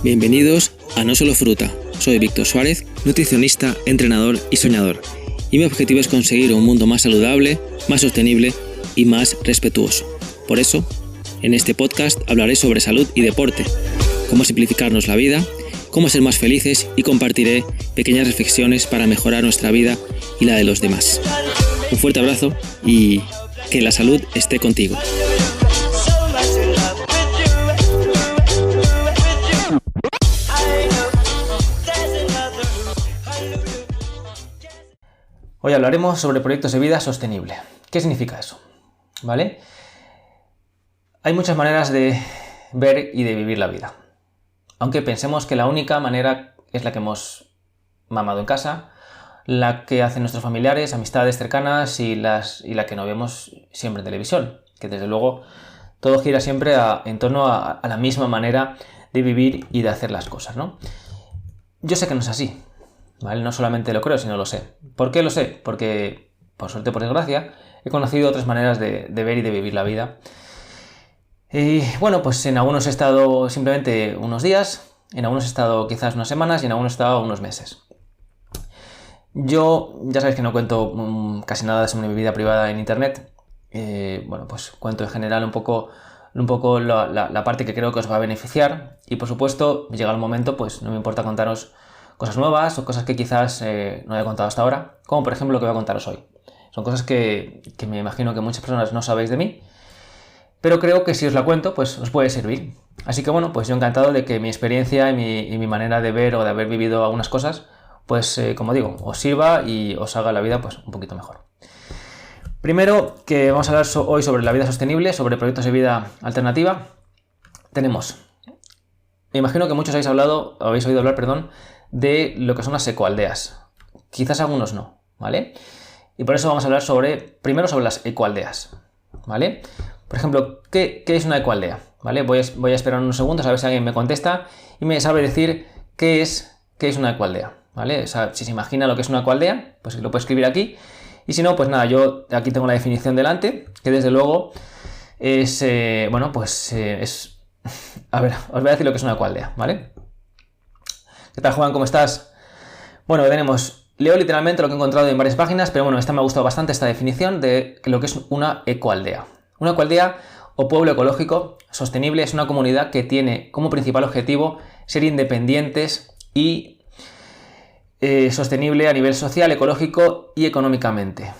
Bienvenidos a No Solo Fruta. Soy Víctor Suárez, nutricionista, entrenador y soñador. Y mi objetivo es conseguir un mundo más saludable, más sostenible y más respetuoso. Por eso, en este podcast hablaré sobre salud y deporte, cómo simplificarnos la vida, cómo ser más felices y compartiré pequeñas reflexiones para mejorar nuestra vida y la de los demás. Un fuerte abrazo y que la salud esté contigo. Hoy hablaremos sobre proyectos de vida sostenible. ¿Qué significa eso? ¿Vale? Hay muchas maneras de ver y de vivir la vida. Aunque pensemos que la única manera es la que hemos mamado en casa, la que hacen nuestros familiares, amistades cercanas y la que no vemos siempre en televisión. Que desde luego todo gira siempre en torno a la misma manera de vivir y de hacer las cosas, ¿no? Yo sé que no es así, ¿vale? No solamente lo creo, sino lo sé. ¿Por qué lo sé? Porque, por suerte o por desgracia, he conocido otras maneras de ver y de vivir la vida. Y bueno, pues en algunos he estado simplemente unos días, en algunos he estado quizás unas semanas y en algunos he estado unos meses. Yo, ya sabéis que no cuento casi nada sobre mi vida privada en internet. Bueno, pues cuento en general un poco la parte que creo que os va a beneficiar. Y por supuesto, llega el momento, pues no me importa contaros cosas nuevas o cosas que quizás no haya contado hasta ahora, como por ejemplo lo que voy a contaros hoy. Son cosas que me imagino que muchas personas no sabéis de mí, pero creo que si os la cuento, pues os puede servir. Así que bueno, pues yo encantado de que mi experiencia y mi manera de ver o de haber vivido algunas cosas, pues como digo, os sirva y os haga la vida pues un poquito mejor. Primero, que vamos a hablar hoy sobre la vida sostenible, sobre proyectos de vida alternativa. Tenemos, me imagino que muchos habéis oído hablar, de lo que son las ecoaldeas. Quizás algunos no, ¿vale? Y por eso vamos a hablar primero sobre las ecoaldeas, ¿vale? Por ejemplo, ¿qué es una ecoaldea? ¿Vale? Voy a esperar unos segundos a ver si alguien me contesta y me sabe decir qué es una ecoaldea, ¿vale? O sea, si se imagina lo que es una ecoaldea, pues lo puede escribir aquí. Y si no, pues nada, yo aquí tengo la definición delante, que desde luego es, a ver, os voy a decir lo que es una ecoaldea, ¿vale? ¿Qué tal, Juan? ¿Cómo estás? Bueno, leo literalmente lo que he encontrado en varias páginas, pero bueno, esta me ha gustado bastante, esta definición de lo que es una ecoaldea. Una ecoaldea o pueblo ecológico sostenible es una comunidad que tiene como principal objetivo ser independientes y sostenible a nivel social, ecológico y económicamente,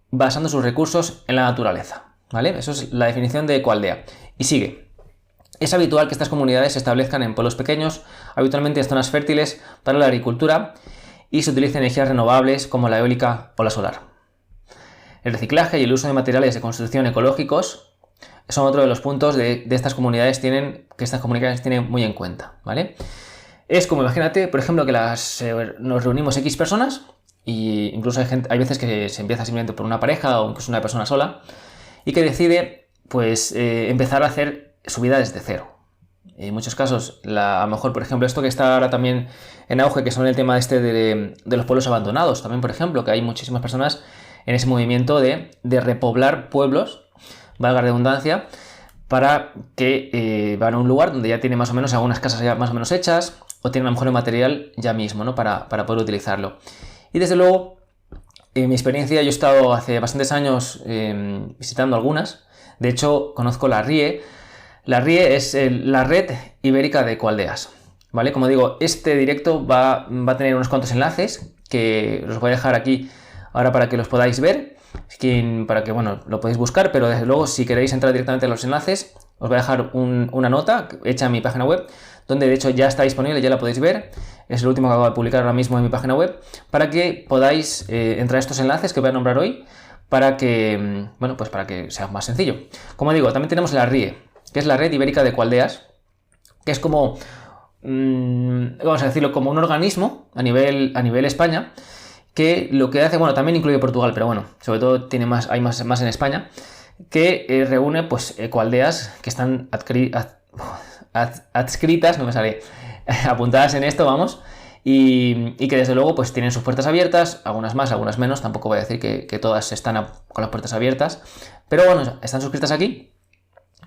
basando sus recursos en la naturaleza, ¿vale? Eso es la definición de ecoaldea. Y sigue. Es habitual que estas comunidades se establezcan en pueblos pequeños, habitualmente en zonas fértiles para la agricultura, y se utilicen energías renovables como la eólica o la solar. El reciclaje y el uso de materiales de construcción ecológicos son otro de los puntos que estas comunidades tienen muy en cuenta, ¿vale? Es como, imagínate, por ejemplo, que nos reunimos X personas y incluso hay veces que se empieza simplemente por una pareja o incluso una persona sola y que decide pues empezar a hacer su vida desde cero. En muchos casos, a lo mejor, por ejemplo, esto que está ahora también en auge, que son el tema de los pueblos abandonados, también, por ejemplo, que hay muchísimas personas en ese movimiento de repoblar pueblos, valga la redundancia, para que van a un lugar donde ya tiene más o menos algunas casas ya más o menos hechas o tienen a lo mejor el material ya mismo, ¿no? para poder utilizarlo. Y desde luego, en mi experiencia, yo he estado hace bastantes años visitando algunas. De hecho, conozco la RIE. La RIE es la Red Ibérica de Ecoaldeas, ¿vale? Como digo, este directo va a tener unos cuantos enlaces que os voy a dejar aquí ahora para que los podáis ver, para que, bueno, lo podéis buscar, pero desde luego si queréis entrar directamente a los enlaces, os voy a dejar una nota hecha en mi página web, donde de hecho ya está disponible, ya la podéis ver. Es el último que acabo de publicar ahora mismo en mi página web, para que podáis entrar a estos enlaces que voy a nombrar hoy, para que sea más sencillo. Como digo, también tenemos la RIE, que es la Red Ibérica de Ecoaldeas, que es como, vamos a decirlo, como un organismo a nivel España, que lo que hace, bueno, también incluye Portugal, pero bueno, sobre todo hay más en España, que reúne pues ecoaldeas que están adscritas, no me sale, apuntadas en esto, vamos, y que desde luego pues tienen sus puertas abiertas, algunas más, algunas menos, tampoco voy a decir que todas están con las puertas abiertas, pero bueno, están suscritas aquí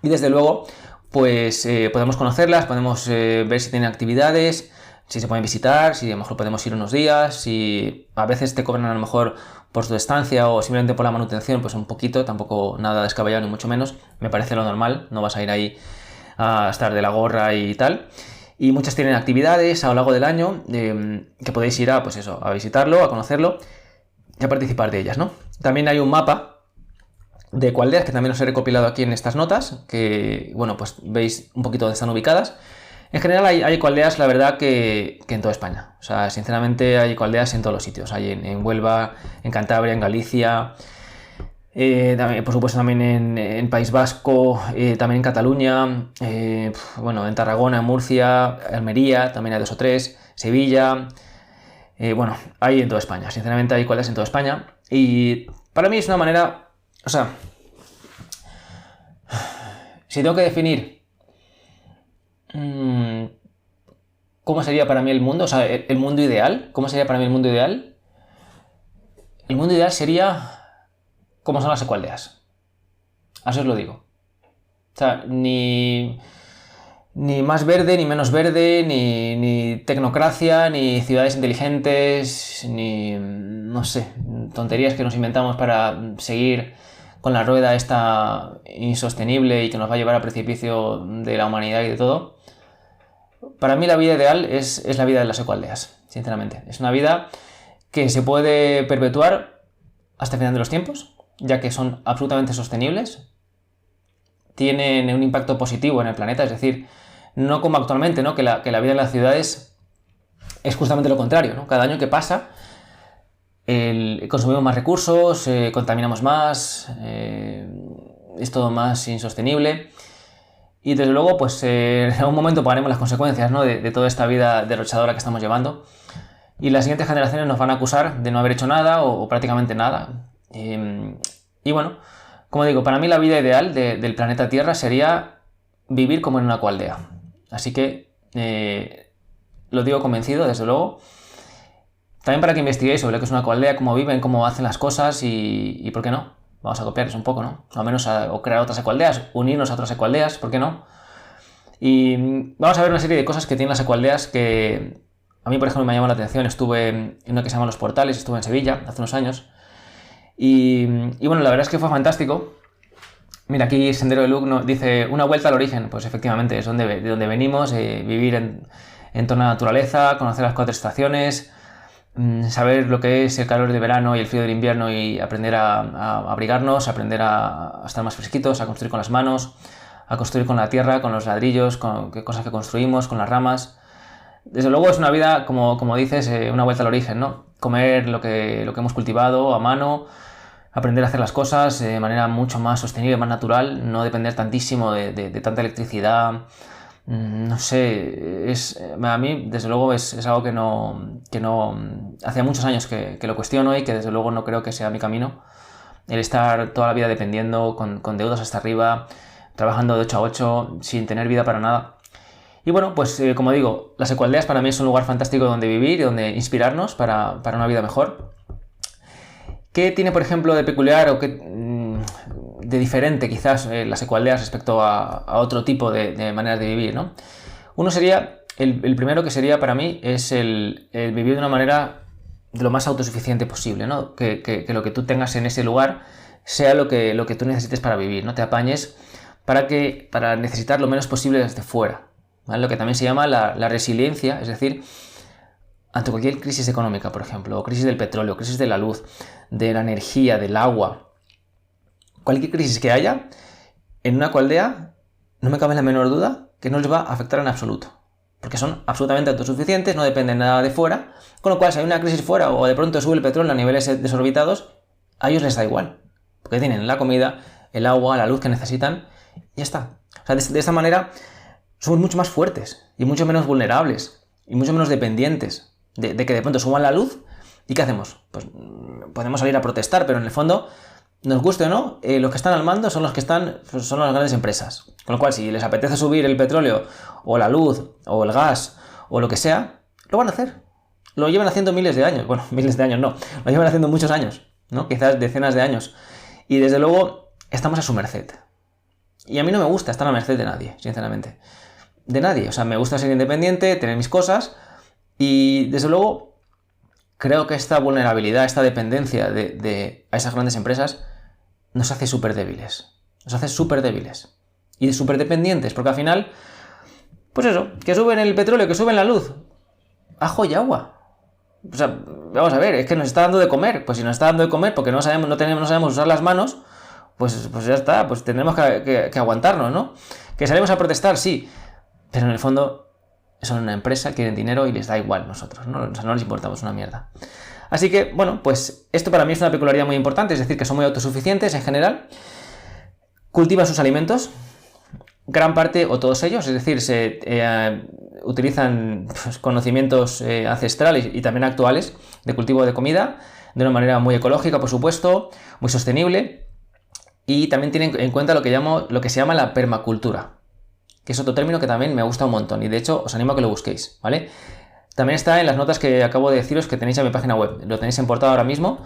y desde luego pues podemos conocerlas, podemos ver si tienen actividades, si se pueden visitar, si a lo mejor podemos ir unos días, si a veces te cobran a lo mejor por tu estancia o simplemente por la manutención, pues un poquito, tampoco nada descabellado ni mucho menos, me parece lo normal, no vas a ir ahí a estar de la gorra y tal. Y muchas tienen actividades a lo largo del año que podéis ir a, pues eso, a visitarlo, a conocerlo y a participar de ellas, ¿no? También hay un mapa de ecoaldeas que también os he recopilado aquí en estas notas, que, bueno, pues veis un poquito dónde están ubicadas. En general hay ecoaldeas, la verdad, que en toda España. O sea, sinceramente hay ecoaldeas en todos los sitios. Hay en Huelva, en Cantabria, en Galicia, también, por supuesto también en País Vasco, también en Cataluña, bueno, en Tarragona, en Murcia, Almería, también hay 2 o 3, Sevilla, bueno, hay en toda España. Sinceramente hay ecoaldeas en toda España. Y para mí es una manera, o sea, si tengo que definir ¿cómo sería para mí el mundo? O sea, el mundo ideal. ¿Cómo sería para mí el mundo ideal? El mundo ideal sería como son las ecoaldeas. Así os lo digo. O sea, ni más verde, ni menos verde, ni tecnocracia, ni ciudades inteligentes, ni, no sé, tonterías que nos inventamos para seguir con la rueda esta insostenible y que nos va a llevar al precipicio de la humanidad y de todo. Para mí la vida ideal es la vida de las ecoaldeas, sinceramente. Es una vida que se puede perpetuar hasta el final de los tiempos, ya que son absolutamente sostenibles, tienen un impacto positivo en el planeta, es decir, no como actualmente, ¿no? Que la vida en las ciudades es justamente lo contrario, ¿no? Cada año que pasa consumimos más recursos, contaminamos más, es todo más insostenible. Y desde luego, pues en algún momento pagaremos las consecuencias, ¿no? de toda esta vida derrochadora que estamos llevando. Y las siguientes generaciones nos van a acusar de no haber hecho nada o prácticamente nada. Y bueno, como digo, para mí la vida ideal del planeta Tierra sería vivir como en una ecoaldea. Así que lo digo convencido, desde luego. También para que investiguéis sobre lo que es una ecoaldea, cómo viven, cómo hacen las cosas y por qué no. Vamos a copiarles un poco, ¿no? O al menos o crear otras ecoaldeas, unirnos a otras ecoaldeas, ¿por qué no? Y vamos a ver una serie de cosas que tienen las ecoaldeas que a mí, por ejemplo, me llamó la atención. Estuve en una que se llama Los Portales, estuve en Sevilla hace unos años. Y bueno, la verdad es que fue fantástico. Mira, aquí Sendero de Luke dice una vuelta al origen. Pues efectivamente, es de donde venimos, vivir en toda la naturaleza, conocer las 4 estaciones, saber lo que es el calor del verano y el frío del invierno y aprender a abrigarnos, aprender a estar más fresquitos, a construir con las manos, a construir con la tierra, con los ladrillos, con qué cosas que construimos, con las ramas. Desde luego es una vida, como dices, una vuelta al origen, ¿no? Comer lo que hemos cultivado a mano, aprender a hacer las cosas de manera mucho más sostenible, más natural, no depender tantísimo de tanta electricidad. No sé, a mí desde luego es algo que no hace muchos años que lo cuestiono y que desde luego no creo que sea mi camino. El estar toda la vida dependiendo, con deudas hasta arriba, trabajando de 8 a 8, sin tener vida para nada. Y bueno, pues como digo, las ecoaldeas para mí es un lugar fantástico donde vivir y donde inspirarnos para una vida mejor. ¿Qué tiene, por ejemplo, de peculiar o de diferente quizás las ecoaldeas respecto a otro tipo de maneras de vivir, ¿no? Uno sería, el primero que sería para mí es el vivir de una manera de lo más autosuficiente posible, ¿no? Que lo que tú tengas en ese lugar sea lo que tú necesites para vivir, no te apañes para necesitar lo menos posible desde fuera, ¿vale? Lo que también se llama la resiliencia, es decir, ante cualquier crisis económica, por ejemplo, o crisis del petróleo, crisis de la luz, de la energía, del agua, cualquier crisis que haya, en una ecoaldea no me cabe la menor duda que no les va a afectar en absoluto, porque son absolutamente autosuficientes, no dependen nada de fuera, con lo cual si hay una crisis fuera o de pronto sube el petróleo a niveles desorbitados, a ellos les da igual, porque tienen la comida, el agua, la luz que necesitan y ya está. O sea, de esta manera somos mucho más fuertes y mucho menos vulnerables y mucho menos dependientes de que de pronto suban la luz. ¿Y qué hacemos? Pues podemos salir a protestar, pero en el fondo, nos guste o no, los que están al mando son son las grandes empresas. Con lo cual, si les apetece subir el petróleo o la luz o el gas o lo que sea, lo van a hacer. Lo llevan haciendo miles de años. Bueno, miles de años no. Lo llevan haciendo muchos años, ¿no? Quizás decenas de años. Y desde luego, estamos a su merced. Y a mí no me gusta estar a merced de nadie, sinceramente. De nadie. O sea, me gusta ser independiente, tener mis cosas y, desde luego, creo que esta vulnerabilidad, esta dependencia a esas grandes empresas nos hace súper débiles. Nos hace súper débiles. Y súper dependientes, porque al final, pues eso, que suben el petróleo, que suben la luz. Ajo y agua. O sea, vamos a ver, es que nos está dando de comer. Pues si nos está dando de comer porque no sabemos usar las manos, pues ya está, pues tendremos que aguantarnos, ¿no? Que salimos a protestar, sí, pero en el fondo son una empresa, quieren dinero y les da igual nosotros, ¿no? O sea, no les importamos una mierda. Así que, bueno, pues esto para mí es una peculiaridad muy importante, es decir, que son muy autosuficientes en general, cultivan sus alimentos, gran parte o todos ellos, es decir, utilizan pues, conocimientos ancestrales y también actuales de cultivo de comida de una manera muy ecológica, por supuesto, muy sostenible. Y también tienen en cuenta lo que se llama la permacultura, que es otro término que también me gusta un montón y de hecho os animo a que lo busquéis, ¿vale? También está en las notas que acabo de deciros que tenéis en mi página web, lo tenéis en portada ahora mismo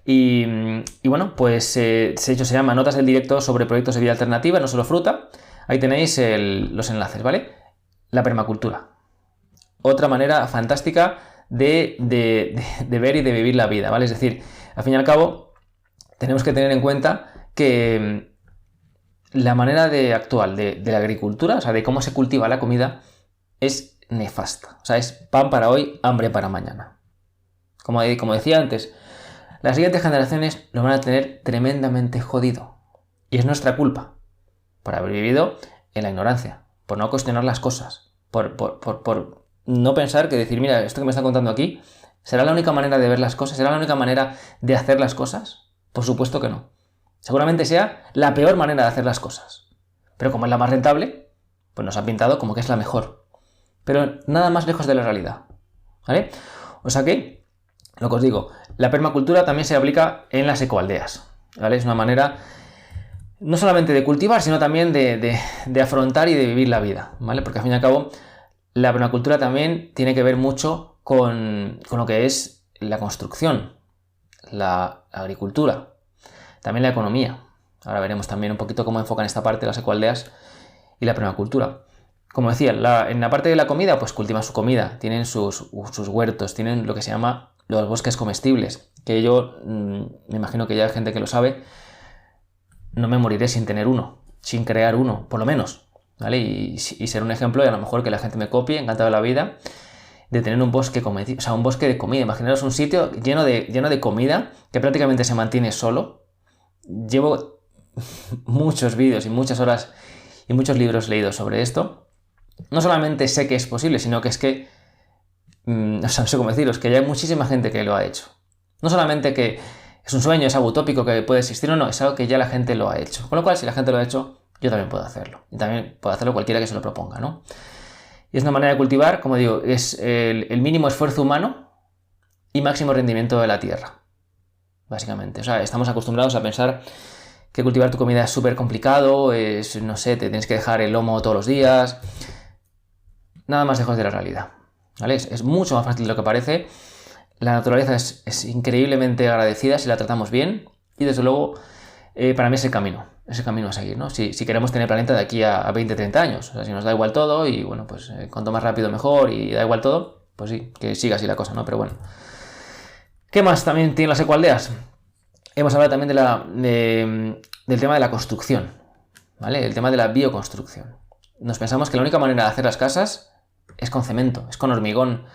y bueno, pues de hecho se llama Notas del Directo sobre proyectos de vida alternativa, no solo fruta, ahí tenéis los enlaces, ¿vale? La permacultura, otra manera fantástica de ver y de vivir la vida, ¿vale? Es decir, al fin y al cabo tenemos que tener en cuenta que la manera actual de la agricultura, o sea, de cómo se cultiva la comida, es nefasta. O sea, es pan para hoy, hambre para mañana. Como decía antes, las siguientes generaciones lo van a tener tremendamente jodido. Y es nuestra culpa por haber vivido en la ignorancia, por no cuestionar las cosas, por no pensar que decir, mira, esto que me están contando aquí, ¿será la única manera de ver las cosas? ¿Será la única manera de hacer las cosas? Por supuesto que no. Seguramente sea la peor manera de hacer las cosas. Pero como es la más rentable, pues nos ha pintado como que es la mejor. Pero nada más lejos de la realidad. ¿Vale? O sea que, lo que os digo, la permacultura también se aplica en las ecoaldeas. ¿Vale? Es una manera no solamente de cultivar, sino también de afrontar y de vivir la vida. ¿Vale? Porque al fin y al cabo, la permacultura también tiene que ver mucho con lo que es la construcción, la agricultura. También la economía. Ahora veremos también un poquito cómo enfocan esta parte las ecoaldeas y la permacultura. Como decía, en la parte de la comida, pues cultivan su comida, tienen sus huertos, tienen lo que se llama los bosques comestibles, que yo me imagino que ya hay gente que lo sabe, no me moriré sin tener uno, sin crear uno, por lo menos, ¿vale? Y ser un ejemplo y a lo mejor que la gente me copie, encantado de la vida, de tener un bosque comestible, o sea, un bosque de comida. Imaginaros un sitio lleno de comida que prácticamente se mantiene solo. Llevo muchos vídeos y muchas horas y muchos libros leídos sobre esto. No solamente sé que es posible, sino que es que, no sé cómo deciros, que ya hay muchísima gente que lo ha hecho. No solamente que es un sueño, es algo utópico que puede existir, no, es algo que ya la gente lo ha hecho. Con lo cual, si la gente lo ha hecho, yo también puedo hacerlo. Y también puede hacerlo cualquiera que se lo proponga, ¿no? Y es una manera de cultivar, como digo, es el mínimo esfuerzo humano y máximo rendimiento de la tierra. Básicamente, o sea, estamos acostumbrados a pensar que cultivar tu comida es súper complicado, no sé, te tienes que dejar el lomo todos los días. Nada más lejos de la realidad, ¿vale? Es mucho más fácil de lo que parece. La naturaleza es increíblemente agradecida si la tratamos bien y desde luego para mí es el camino a seguir, ¿no? Si queremos tener planeta de aquí a 20-30 años, o sea, si nos da igual todo y bueno, pues cuanto más rápido mejor y da igual todo, pues sí, que siga así la cosa, ¿no? Pero bueno. ¿Qué más también tienen las ecoaldeas? Hemos hablado también del tema de la construcción, ¿vale? El tema de la bioconstrucción. Nos pensamos que la única manera de hacer las casas es con cemento, es con hormigón,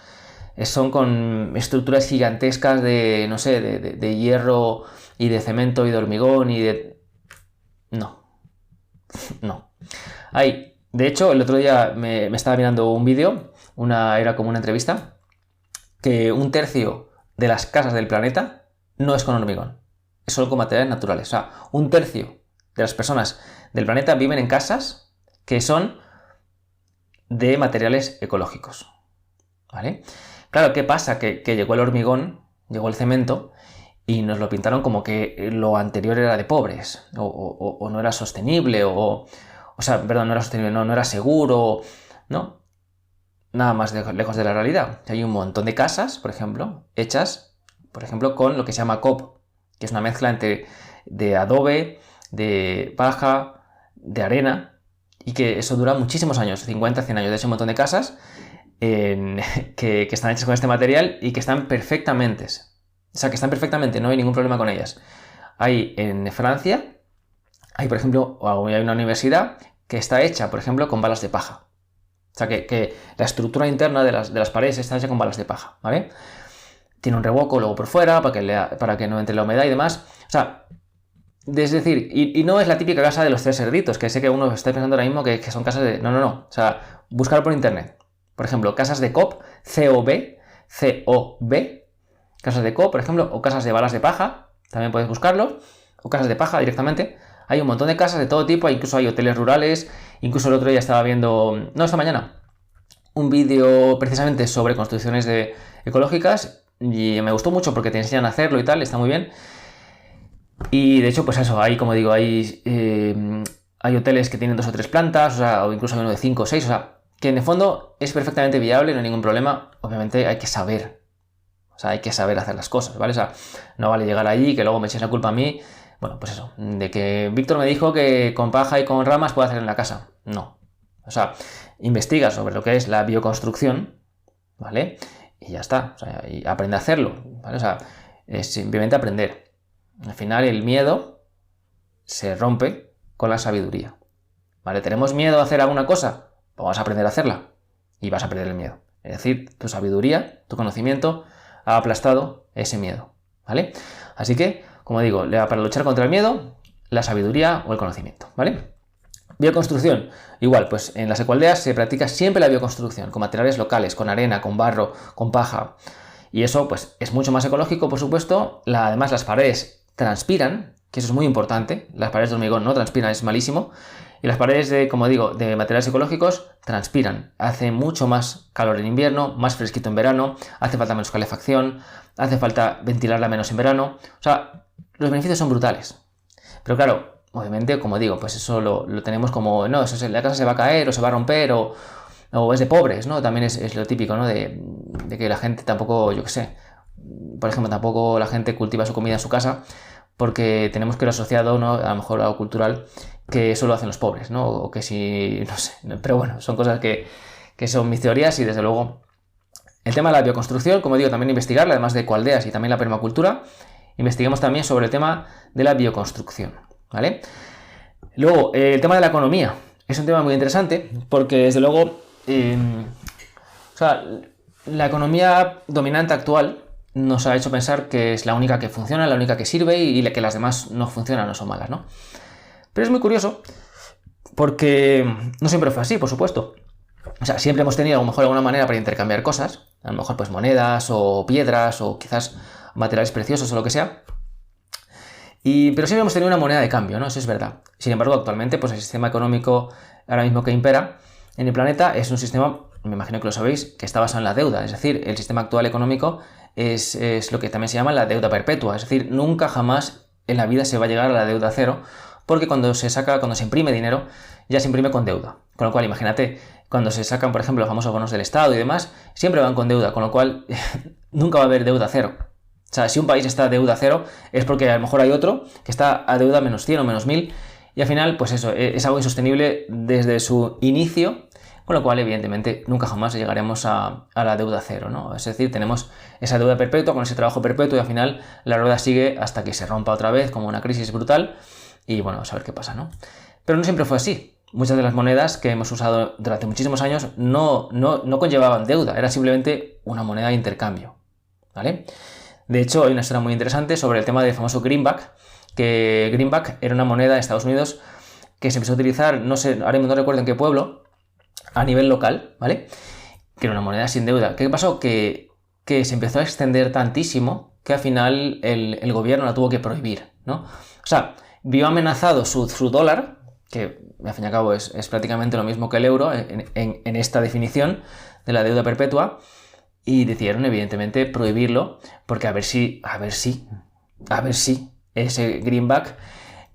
son con estructuras gigantescas de, no sé, de hierro y de cemento y de hormigón y de... No. De hecho, el otro día me estaba mirando un vídeo, era como una entrevista, que 1/3 de las casas del planeta no es con hormigón, es solo con materiales naturales. O sea, 1/3 de las personas del planeta viven en casas que son de materiales ecológicos, ¿vale? Claro, ¿qué pasa? Que llegó el hormigón, llegó el cemento y nos lo pintaron como que lo anterior era de pobres o no era sostenible o sea, perdón, no era sostenible, no era seguro, ¿no? Nada más lejos de la realidad. Hay un montón de casas, por ejemplo, hechas, por ejemplo, con lo que se llama COP, que es una mezcla de adobe, de paja, de arena y que eso dura muchísimos años, 50, 100 años. De hecho, un montón de casas que están hechas con este material y que están perfectamente. O sea, que están perfectamente, no hay ningún problema con ellas. Hay en Francia, hay por ejemplo, hay una universidad que está hecha, por ejemplo, con balas de paja. O sea, que la estructura interna de las paredes está hecha con balas de paja, ¿vale? Tiene un revoco luego por fuera para que no entre la humedad y demás. O sea, es decir, y no es la típica casa de los tres cerditos, que sé que uno está pensando ahora mismo que son casas de... No. O sea, buscarlo por internet. Por ejemplo, casas de COP, C-O-B, casas de COP, por ejemplo, o casas de balas de paja, también puedes buscarlo, o casas de paja directamente. Hay un montón de casas de todo tipo, incluso hay hoteles rurales, incluso el otro día estaba viendo, no, esta mañana, un vídeo precisamente sobre construcciones ecológicas y me gustó mucho porque te enseñan a hacerlo y tal, está muy bien. Y de hecho, pues eso, hay, como digo, hay hoteles que tienen 2 o 3 plantas, o incluso hay uno de 5 o 6, o sea, que en el fondo es perfectamente viable, no hay ningún problema. Obviamente hay que saber, o sea, hay que saber hacer las cosas, ¿vale? O sea, no vale llegar allí y que luego me eches la culpa a mí, bueno, pues eso, de que Víctor me dijo que con paja y con ramas puedo hacer en la casa. No. O sea, investiga sobre lo que es la bioconstrucción, ¿vale? Y ya está, o sea, y aprende a hacerlo, ¿vale? O sea, es simplemente aprender. Al final el miedo se rompe con la sabiduría, ¿vale? ¿Tenemos miedo a hacer alguna cosa? Pues vas a aprender a hacerla y vas a perder el miedo. Es decir, tu sabiduría, tu conocimiento ha aplastado ese miedo, ¿vale? Así que, como digo, para luchar contra el miedo, la sabiduría o el conocimiento, ¿vale? Bioconstrucción. Igual, pues en las ecoaldeas se practica siempre la bioconstrucción, con materiales locales, con arena, con barro, con paja. Y eso, pues, es mucho más ecológico, por supuesto. Además, las paredes transpiran, que eso es muy importante. Las paredes de hormigón no transpiran, es malísimo. Y las paredes como digo, de materiales ecológicos transpiran. Hace mucho más calor en invierno, más fresquito en verano, hace falta menos calefacción, hace falta ventilarla menos en verano. O sea, los beneficios son brutales. Pero claro, obviamente, como digo, pues eso lo tenemos como, no, la casa se va a caer o se va a romper o es de pobres, ¿no? También es lo típico, ¿no? De que la gente tampoco, yo qué sé, por ejemplo, tampoco la gente cultiva su comida en su casa porque tenemos que ir asociado, ¿no? A lo mejor a lo cultural, que eso lo hacen los pobres, ¿no? O que si, no sé, pero bueno, son cosas que son mis teorías y desde luego el tema de la bioconstrucción, como digo, también investigarla, además de ecoaldeas y también la permacultura, investiguemos también sobre el tema de la bioconstrucción, ¿vale? Luego, el tema de la economía es un tema muy interesante porque desde luego, o sea, la economía dominante actual nos ha hecho pensar que es la única que funciona, la única que sirve y que las demás no funcionan o son malas, ¿no? Pero es muy curioso porque no siempre fue así, por supuesto. O sea, siempre hemos tenido a lo mejor alguna manera para intercambiar cosas, a lo mejor pues monedas o piedras o quizás materiales preciosos o lo que sea. Pero siempre hemos tenido una moneda de cambio, ¿no? Eso es verdad. Sin embargo, actualmente pues el sistema económico ahora mismo que impera en el planeta es un sistema, me imagino que lo sabéis, que está basado en la deuda. Es decir, el sistema actual económico es lo que también se llama la deuda perpetua. Es decir, nunca jamás en la vida se va a llegar a la deuda cero, porque cuando se imprime dinero, ya se imprime con deuda. Con lo cual, imagínate, cuando se sacan, por ejemplo, los famosos bonos del Estado y demás, siempre van con deuda, con lo cual nunca va a haber deuda cero. O sea, si un país está a deuda cero, es porque a lo mejor hay otro que está a deuda menos 100 o menos 1000, y al final, pues eso, es algo insostenible desde su inicio, con lo cual, evidentemente, nunca jamás llegaremos a la deuda cero, ¿no? Es decir, tenemos esa deuda perpetua con ese trabajo perpetuo y al final la rueda sigue hasta que se rompa otra vez, como una crisis brutal, y bueno, a ver qué pasa, ¿no? Pero no siempre fue así. Muchas de las monedas que hemos usado durante muchísimos años no conllevaban deuda, era simplemente una moneda de intercambio, ¿vale? De hecho, hay una historia muy interesante sobre el tema del famoso greenback, que greenback era una moneda de Estados Unidos que se empezó a utilizar, no sé, ahora mismo no recuerdo en qué pueblo, a nivel local, ¿vale? Que era una moneda sin deuda. ¿Qué pasó? Que se empezó a extender tantísimo que al final el gobierno la tuvo que prohibir, ¿no? O sea, vio amenazado su dólar, que al fin y al cabo es prácticamente lo mismo que el euro en esta definición de la deuda perpetua, y decidieron evidentemente prohibirlo porque a ver si ese greenback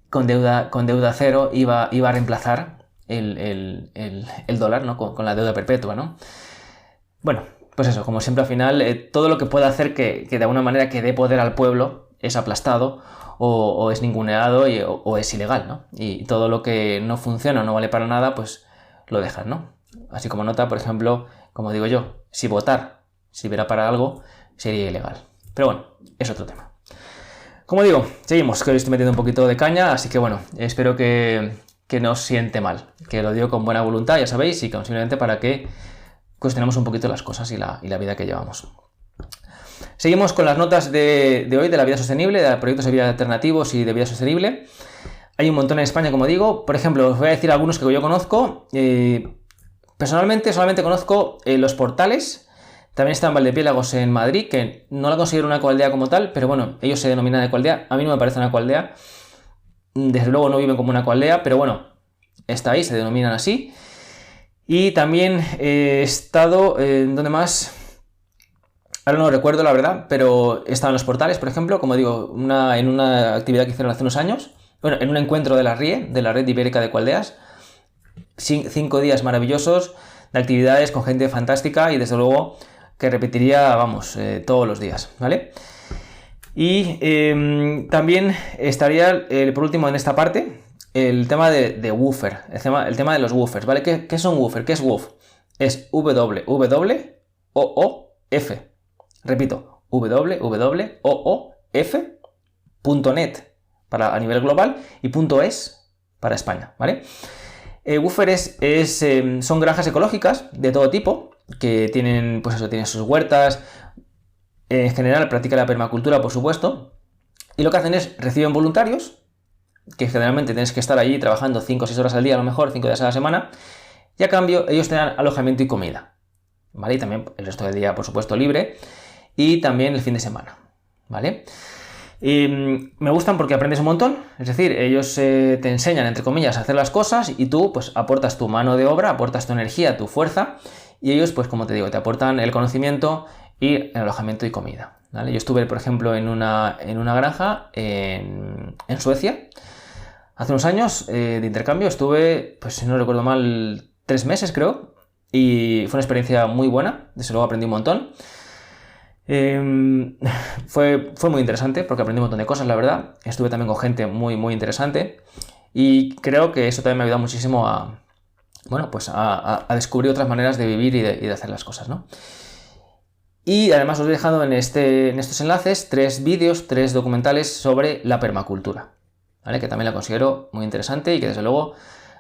con deuda cero iba a reemplazar el dólar, ¿no? con la deuda perpetua, ¿no? Bueno, pues eso, como siempre al final, todo lo que pueda hacer que de alguna manera que dé poder al pueblo es aplastado o es ninguneado o es ilegal, ¿no? Y todo lo que no funciona o no vale para nada, pues lo dejan, ¿no? Así como nota, por ejemplo, como digo yo, si votar sirviera para algo, sería ilegal. Pero bueno, es otro tema. Como digo, seguimos, que hoy estoy metiendo un poquito de caña, así que bueno, espero que no os siente mal, que lo digo con buena voluntad, ya sabéis, y que simplemente para que cuestionemos un poquito las cosas y la vida que llevamos. Seguimos con las notas de hoy de la vida sostenible, de proyectos de vida alternativos y de vida sostenible. Hay un montón en España, como digo. Por ejemplo, os voy a decir algunos que yo conozco. Personalmente solamente conozco los portales. También está en Valdepiélagos en Madrid, que no la considero una ecoaldea como tal, pero bueno, ellos se denominan ecoaldea. A mí no me parece una ecoaldea. Desde luego no viven como una ecoaldea, pero bueno, está ahí, se denominan así. Y también he estado, ¿dónde más? Ahora no lo recuerdo, la verdad, pero he estado en los portales, por ejemplo, como digo, en una actividad que hicieron hace unos años, bueno, en un encuentro de la RIE, de la Red Ibérica de Ecoaldeas, 5 días maravillosos de actividades con gente fantástica y desde luego que repetiría, vamos, todos los días, ¿vale? Y también estaría, por último en esta parte, el tema de woofer, el tema de los woofers, ¿vale? ¿Qué son woofer? ¿Qué es woof? Es WWOOF. Repito, WWOOF.net a nivel global y .es para España, ¿vale? Woofer son granjas ecológicas de todo tipo que tienen, pues eso, tienen sus huertas. En general practican la permacultura, por supuesto, y lo que hacen es reciben voluntarios, que generalmente tienes que estar allí trabajando 5 o 6 horas al día, a lo mejor 5 días a la semana, y a cambio ellos te dan alojamiento y comida, ¿vale? Y también el resto del día, por supuesto, libre, y también el fin de semana, ¿vale? Y me gustan porque aprendes un montón, es decir, ellos te enseñan, entre comillas, a hacer las cosas y tú pues aportas tu mano de obra, aportas tu energía, tu fuerza, y ellos, pues como te digo, te aportan el conocimiento y el alojamiento y comida, ¿vale? Yo estuve, por ejemplo, en una granja en Suecia hace unos años de intercambio. Estuve, pues si no recuerdo mal, 3 meses creo, y fue una experiencia muy buena. Desde luego aprendí un montón. Fue muy interesante porque aprendí un montón de cosas, la verdad. Estuve también con gente muy, muy interesante y creo que eso también me ha ayudado muchísimo a descubrir otras maneras de vivir y de hacer las cosas, ¿no? Y además os he dejado en estos enlaces 3 vídeos, 3 documentales sobre la permacultura, ¿vale? Que también la considero muy interesante y que desde luego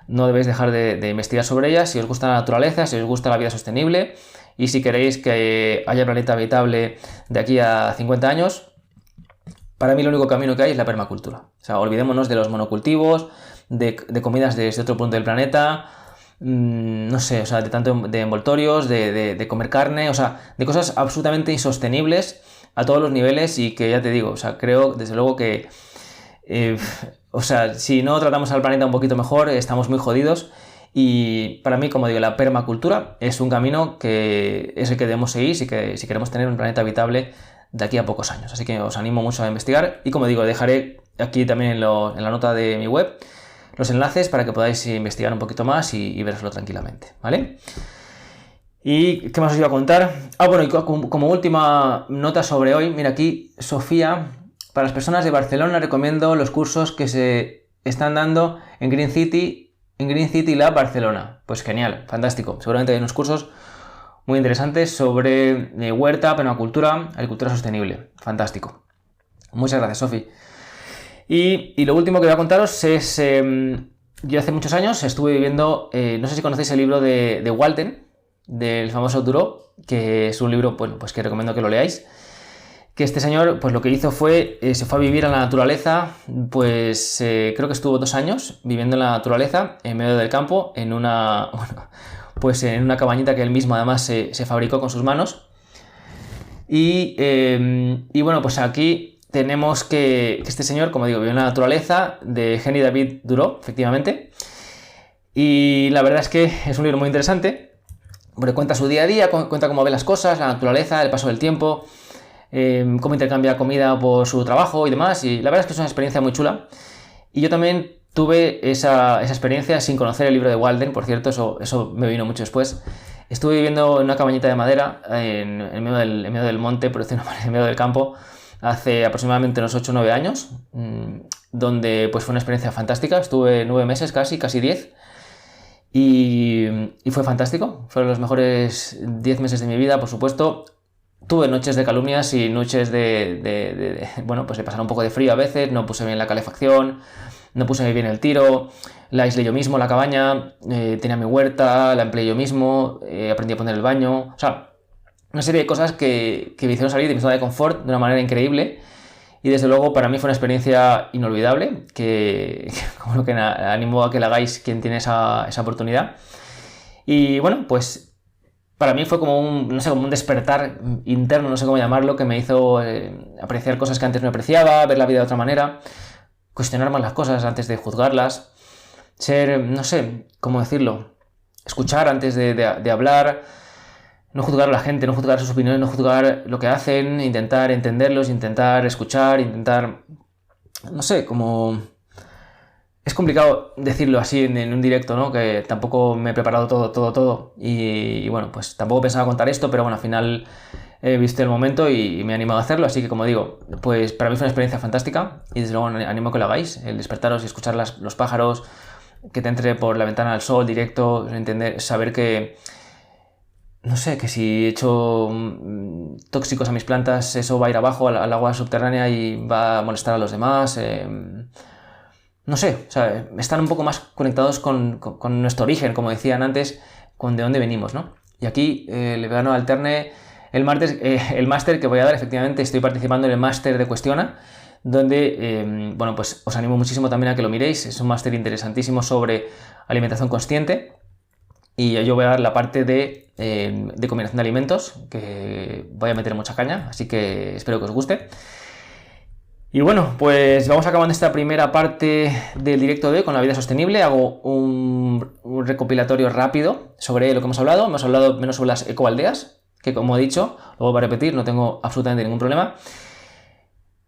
no debéis dejar de investigar sobre ella si os gusta la naturaleza, si os gusta la vida sostenible y si queréis que haya planeta habitable de aquí a 50 años. Para mí el único camino que hay es la permacultura. O sea, olvidémonos de los monocultivos, de comidas desde otro punto del planeta. No sé, o sea, de envoltorios, de comer carne, o sea, de cosas absolutamente insostenibles a todos los niveles y que ya te digo, o sea, creo desde luego que, o sea, si no tratamos al planeta un poquito mejor, estamos muy jodidos y para mí, como digo, la permacultura es un camino que es el que debemos seguir si queremos tener un planeta habitable de aquí a pocos años. Así que os animo mucho a investigar y, como digo, dejaré aquí también en la nota de mi web los enlaces para que podáis investigar un poquito más y veroslo tranquilamente, ¿vale? ¿Y qué más os iba a contar? Bueno, y como última nota sobre hoy, mira aquí, Sofía, para las personas de Barcelona recomiendo los cursos que se están dando en Green City Lab Barcelona. Pues genial, fantástico. Seguramente hay unos cursos muy interesantes sobre huerta, permacultura, agricultura sostenible. Fantástico. Muchas gracias, Sofi. Y lo último que voy a contaros es, yo hace muchos años estuve viviendo, no sé si conocéis el libro de Walden, del famoso Thoreau, que es un libro, bueno, pues que recomiendo que lo leáis, que este señor, pues lo que hizo fue, se fue a vivir a la naturaleza, pues creo que estuvo 2 años viviendo en la naturaleza, en medio del campo, en una cabañita que él mismo además se fabricó con sus manos, y bueno, pues aquí tenemos que este señor, como digo, vive en la naturaleza, de Henry David Thoreau, efectivamente. Y la verdad es que es un libro muy interesante, porque cuenta su día a día, cuenta cómo ve las cosas, la naturaleza, el paso del tiempo, cómo intercambia comida por su trabajo y demás. Y la verdad es que es una experiencia muy chula. Y yo también tuve esa experiencia sin conocer el libro de Walden, por cierto, eso me vino mucho después. Estuve viviendo en una cabañita de madera en medio del monte, por decirlo mal, en medio del campo, hace aproximadamente unos 8 o 9 años, donde pues fue una experiencia fantástica. Estuve 9 meses casi 10, y fue fantástico. Fueron los mejores 10 meses de mi vida, por supuesto. Tuve noches de calumnias y noches bueno, pues de pasar un poco de frío a veces, no puse bien la calefacción, no puse bien el tiro, la aislé yo mismo, la cabaña, tenía mi huerta, la empleé yo mismo, aprendí a poner el baño, o sea, una serie de cosas que me hicieron salir de mi zona de confort de una manera increíble, y desde luego para mí fue una experiencia inolvidable, que como que animo a que la hagáis quien tiene esa oportunidad. Y bueno, pues para mí fue como un despertar interno, no sé cómo llamarlo, que me hizo apreciar cosas que antes no apreciaba, ver la vida de otra manera, cuestionar más las cosas antes de juzgarlas, ser, no sé cómo decirlo, escuchar antes de hablar, no juzgar a la gente, no juzgar sus opiniones, no juzgar lo que hacen, intentar entenderlos, intentar escuchar, intentar, no sé, como... Es complicado decirlo así en un directo, ¿no? Que tampoco me he preparado todo. Y bueno, pues tampoco pensaba contar esto, pero bueno, al final he visto el momento y me he animado a hacerlo. Así que como digo, pues para mí fue una experiencia fantástica y desde luego animo a que lo hagáis. El despertaros y escuchar los pájaros, que te entre por la ventana al sol directo, saber que... No sé, que si echo tóxicos a mis plantas, eso va a ir abajo al agua subterránea y va a molestar a los demás. No sé, o sea, están un poco más conectados con nuestro origen, como decían antes, con de dónde venimos, ¿no? Y aquí el Vegano Alterne, el máster que voy a dar, efectivamente estoy participando en el máster de Cuestiona, donde, bueno, pues os animo muchísimo también a que lo miréis. Es un máster interesantísimo sobre alimentación consciente, y yo voy a dar la parte de combinación de alimentos, que voy a meter mucha caña, así que espero que os guste. Y bueno, pues vamos acabando esta primera parte del directo de hoy con la vida sostenible. Hago un recopilatorio rápido sobre lo que hemos hablado. Hemos hablado menos sobre las ecoaldeas, que como he dicho, lo voy a repetir, no tengo absolutamente ningún problema.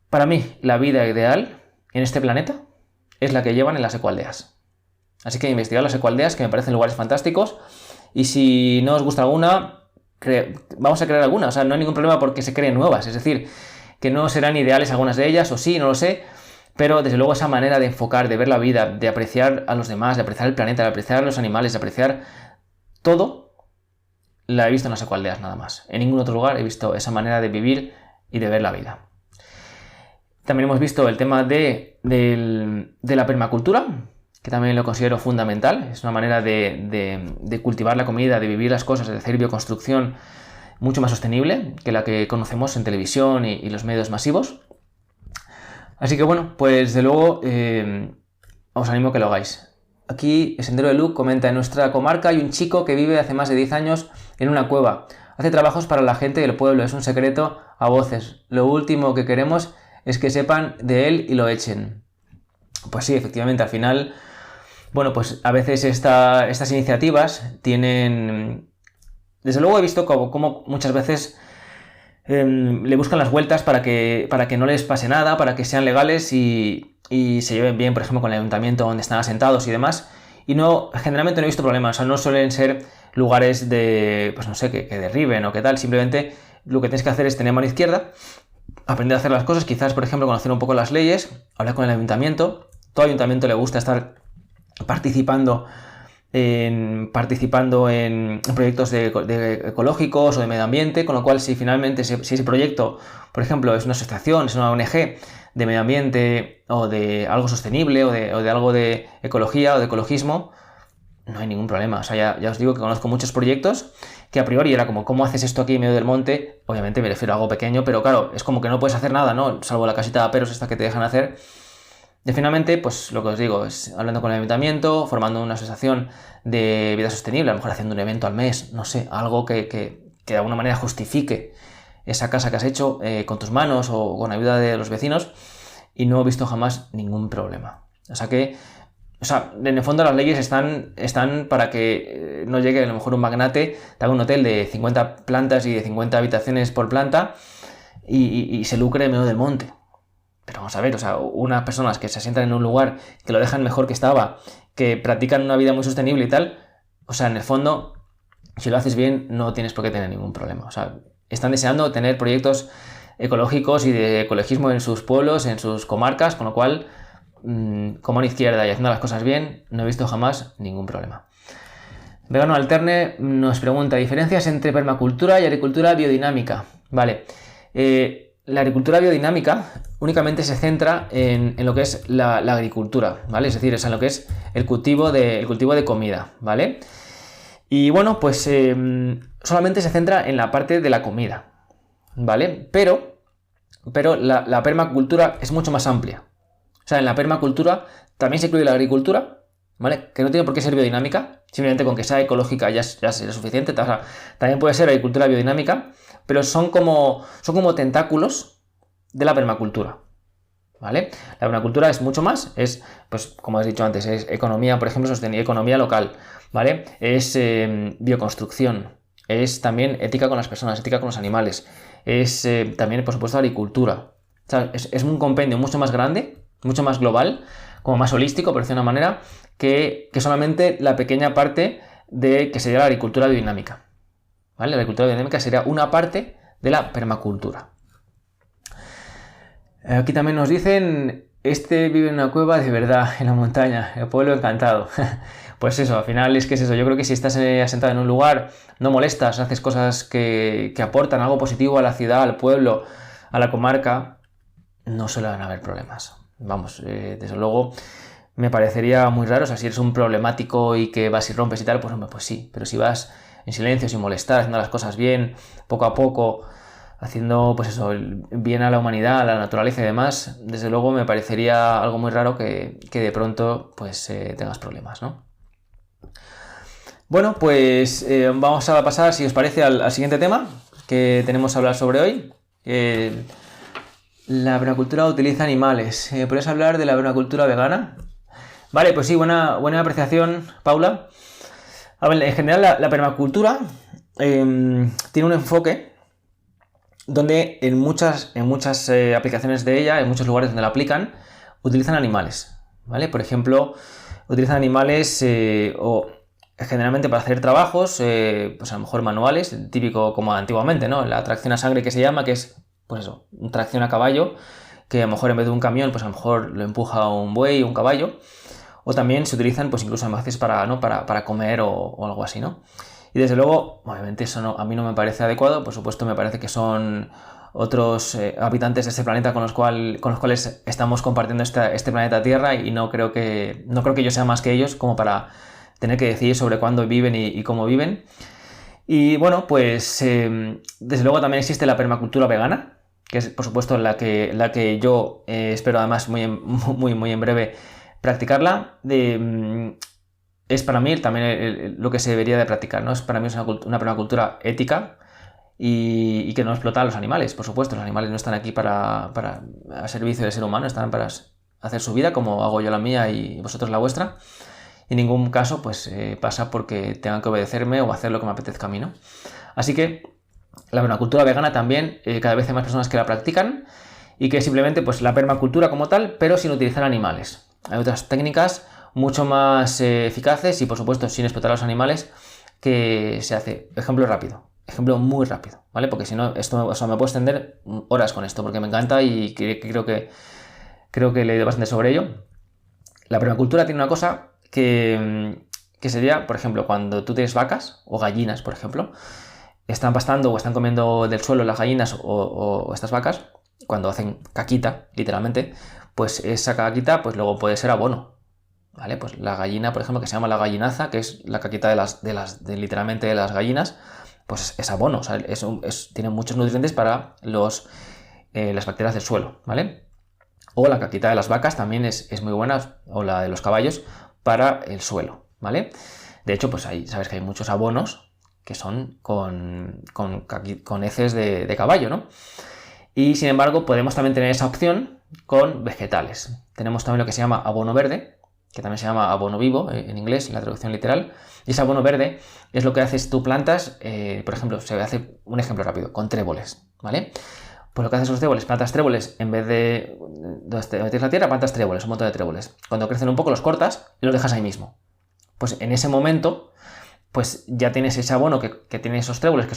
Para mí, la vida ideal en este planeta es la que llevan en las ecoaldeas. Así que investigad las ecoaldeas, que me parecen lugares fantásticos. Y si no os gusta alguna, vamos a crear alguna. O sea, no hay ningún problema porque se creen nuevas. Es decir, que no serán ideales algunas de ellas, o sí, no lo sé, pero desde luego esa manera de enfocar, de ver la vida, de apreciar a los demás, de apreciar el planeta, de apreciar a los animales, de apreciar todo, la he visto en las ecoaldeas nada más. En ningún otro lugar he visto esa manera de vivir y de ver la vida. También hemos visto el tema de la permacultura, que también lo considero fundamental. Es una manera de cultivar la comida, de vivir las cosas, de hacer bioconstrucción mucho más sostenible que la que conocemos en televisión y los medios masivos. Así que bueno, pues de luego os animo a que lo hagáis. Aquí Sendero de Luz comenta: en nuestra comarca hay un chico que vive hace más de 10 años en una cueva. Hace trabajos para la gente del pueblo, es un secreto a voces. Lo último que queremos es que sepan de él y lo echen. Pues sí, efectivamente, al final, bueno, pues a veces estas iniciativas tienen... Desde luego he visto como muchas veces le buscan las vueltas para que no les pase nada, para que sean legales y se lleven bien, por ejemplo, con el ayuntamiento donde están asentados y demás. Y generalmente no he visto problemas, o sea, no suelen ser lugares pues no sé, que derriben o qué tal. Simplemente lo que tienes que hacer es tener mano izquierda, aprender a hacer las cosas, quizás, por ejemplo, conocer un poco las leyes, hablar con el ayuntamiento. Todo ayuntamiento le gusta estar participando en proyectos ecológicos o de medio ambiente, con lo cual si finalmente si ese proyecto, por ejemplo, es una asociación, es una ONG de medio ambiente o de algo sostenible o de algo de ecología o de ecologismo, no hay ningún problema. O sea, ya os digo que conozco muchos proyectos que a priori era como, ¿cómo haces esto aquí en medio del monte? Obviamente me refiero a algo pequeño, pero claro, es como que no puedes hacer nada, ¿no? Salvo la casita de aperos esta que te dejan hacer. Y finalmente, pues lo que os digo es hablando con el ayuntamiento, formando una asociación de vida sostenible, a lo mejor haciendo un evento al mes, no sé, algo que de alguna manera justifique esa casa que has hecho con tus manos o con ayuda de los vecinos, y no he visto jamás ningún problema. O sea, en el fondo las leyes están para que no llegue a lo mejor un magnate, te haga un hotel de 50 plantas y de 50 habitaciones por planta y se lucre en medio del monte. Pero vamos a ver, o sea, unas personas que se asientan en un lugar, que lo dejan mejor que estaba, que practican una vida muy sostenible y tal, o sea, en el fondo, si lo haces bien, no tienes por qué tener ningún problema. O sea, están deseando tener proyectos ecológicos y de ecologismo en sus pueblos, en sus comarcas, con lo cual, como mano izquierda y haciendo las cosas bien, no he visto jamás ningún problema. Vegano Alterne nos pregunta, ¿diferencias entre permacultura y agricultura biodinámica? Vale, la agricultura biodinámica únicamente se centra en lo que es la agricultura, ¿vale? Es decir, es en lo que es el cultivo de comida, ¿vale? Y bueno, pues solamente se centra en la parte de la comida, ¿vale? Pero la permacultura es mucho más amplia. O sea, en la permacultura también se incluye la agricultura, ¿vale? Que no tiene por qué ser biodinámica, simplemente con que sea ecológica ya será suficiente. O sea, también puede ser agricultura biodinámica, pero son como tentáculos de la permacultura, ¿vale? La permacultura es mucho más, es, pues como has dicho antes, es economía, por ejemplo, economía local, ¿vale? Es bioconstrucción, es también ética con las personas, ética con los animales, es también, por supuesto, agricultura. O sea, es un compendio mucho más grande, mucho más global, como más holístico, por decirlo de una manera, que solamente la pequeña parte de que sería la agricultura biodinámica, ¿vale? La agricultura biodinámica sería una parte de la permacultura. Aquí también nos dicen, vive en una cueva de verdad, en la montaña, el pueblo encantado. Pues eso, al final es que es eso. Yo creo que si estás asentado en un lugar, no molestas, haces cosas que aportan algo positivo a la ciudad, al pueblo, a la comarca, no suele haber problemas. Vamos, desde luego me parecería muy raro. O sea, si eres un problemático y que vas y rompes y tal, pues hombre, pues sí. Pero si vas en silencio, sin molestar, haciendo las cosas bien, poco a poco, haciendo pues eso, bien a la humanidad, a la naturaleza y demás, desde luego me parecería algo muy raro que de pronto pues tengas problemas, ¿no? Bueno, pues vamos a pasar, si os parece, al siguiente tema que tenemos a hablar sobre hoy. La permacultura utiliza animales. ¿Podrías hablar de la permacultura vegana? Vale, pues sí, buena apreciación, Paula. A ver, en general la permacultura tiene un enfoque donde en muchas aplicaciones de ella, en muchos lugares donde la aplican, utilizan animales, ¿vale? Por ejemplo, utilizan animales o generalmente para hacer trabajos, pues a lo mejor manuales, típico como antiguamente, ¿no? La tracción a sangre que se llama, que es, pues eso, tracción a caballo, que a lo mejor en vez de un camión, pues a lo mejor lo empuja un buey o un caballo. O también se utilizan, pues incluso a veces para comer o algo así, ¿no? Y desde luego, obviamente eso a mí no me parece adecuado. Por supuesto, me parece que son otros habitantes de este planeta con los cuales estamos compartiendo este planeta Tierra, y no creo que yo sea más que ellos como para tener que decidir sobre cuándo viven y cómo viven. Y bueno, pues desde luego también existe la permacultura vegana, que es por supuesto la que yo espero además muy en breve practicarla. Es para mí también lo que se debería de practicar, ¿no? Para mí es una permacultura ética y que no explota a los animales. Por supuesto, los animales no están aquí a servicio del ser humano, están para hacer su vida como hago yo la mía y vosotros la vuestra. En ningún caso pues pasa porque tengan que obedecerme o hacer lo que me apetezca a mí, ¿no? Así que la permacultura vegana también, cada vez hay más personas que la practican, y que es simplemente pues la permacultura como tal, pero sin utilizar animales. Hay otras técnicas mucho más eficaces y por supuesto sin explotar a los animales que se hace. Ejemplo muy rápido, ¿vale? Porque si no, me puedo extender horas con esto porque me encanta y creo que he leído bastante sobre ello. La permacultura tiene una cosa que sería, por ejemplo, cuando tú tienes vacas o gallinas, por ejemplo, están pastando o están comiendo del suelo las gallinas o estas vacas, cuando hacen caquita, literalmente, pues esa caquita pues luego puede ser abono, ¿vale? Pues la gallina, por ejemplo, que se llama la gallinaza, que es la caquita literalmente de las gallinas, pues es abono, o sea, tiene muchos nutrientes para las bacterias del suelo, ¿vale? O la caquita de las vacas también es muy buena, o la de los caballos, para el suelo, ¿vale? De hecho, pues sabes que hay muchos abonos que son con heces de caballo, ¿no? Y sin embargo, podemos también tener esa opción con vegetales. Tenemos también lo que se llama abono verde, que también se llama abono vivo en inglés, en la traducción literal. Y ese abono verde es lo que haces tú plantas, por ejemplo, se hace un ejemplo rápido, con tréboles, ¿vale? Pues lo que haces con los tréboles, plantas tréboles, en vez de meter la tierra, plantas tréboles, un montón de tréboles. Cuando crecen un poco los cortas y los dejas ahí mismo. Pues en ese momento pues ya tienes ese abono que tiene esos tréboles que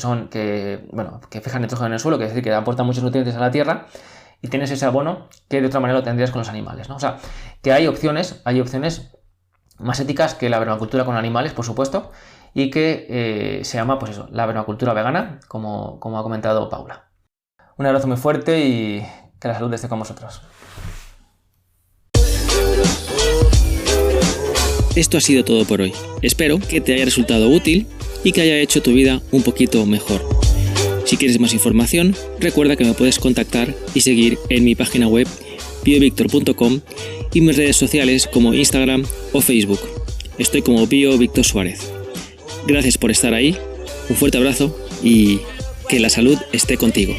fijan nitrógeno en el suelo, que es decir, que aportan muchos nutrientes a la tierra, y tienes ese abono que de otra manera lo tendrías con los animales, ¿no? O sea, que hay opciones más éticas que la vermicultura con animales, por supuesto, y que se llama, pues eso, la vermicultura vegana, como ha comentado Paula. Un abrazo muy fuerte y que la salud esté con vosotros. Esto ha sido todo por hoy. Espero que te haya resultado útil y que haya hecho tu vida un poquito mejor. Si quieres más información, recuerda que me puedes contactar y seguir en mi página web biovictor.com y mis redes sociales como Instagram o Facebook. Estoy como BioVictor Suárez. Gracias por estar ahí, un fuerte abrazo y que la salud esté contigo.